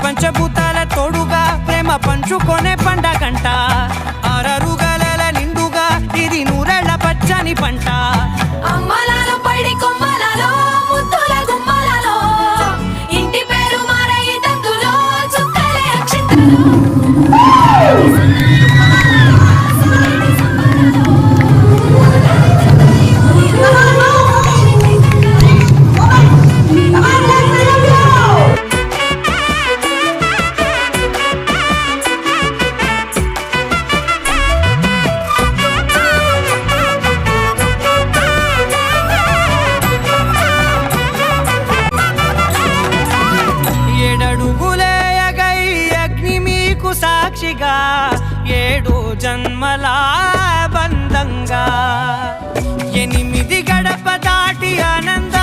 పంచభూతాల తోడుగా ప్రేమ పంచుకొనే పండగంట ఆరరుగల నిండుగా ఇది నూరెళ్ళ పచ్చని పంట అమ్మలాలో పడి కొమ్మలలో ముద్దుల గుమ్మలలో ఇంటి పేరు మారయి తందులో చుక్కలే అక్షింతలు సాక్షిగా 7 జన్మల బంధంగా 8 గడప దాటి ఆనంద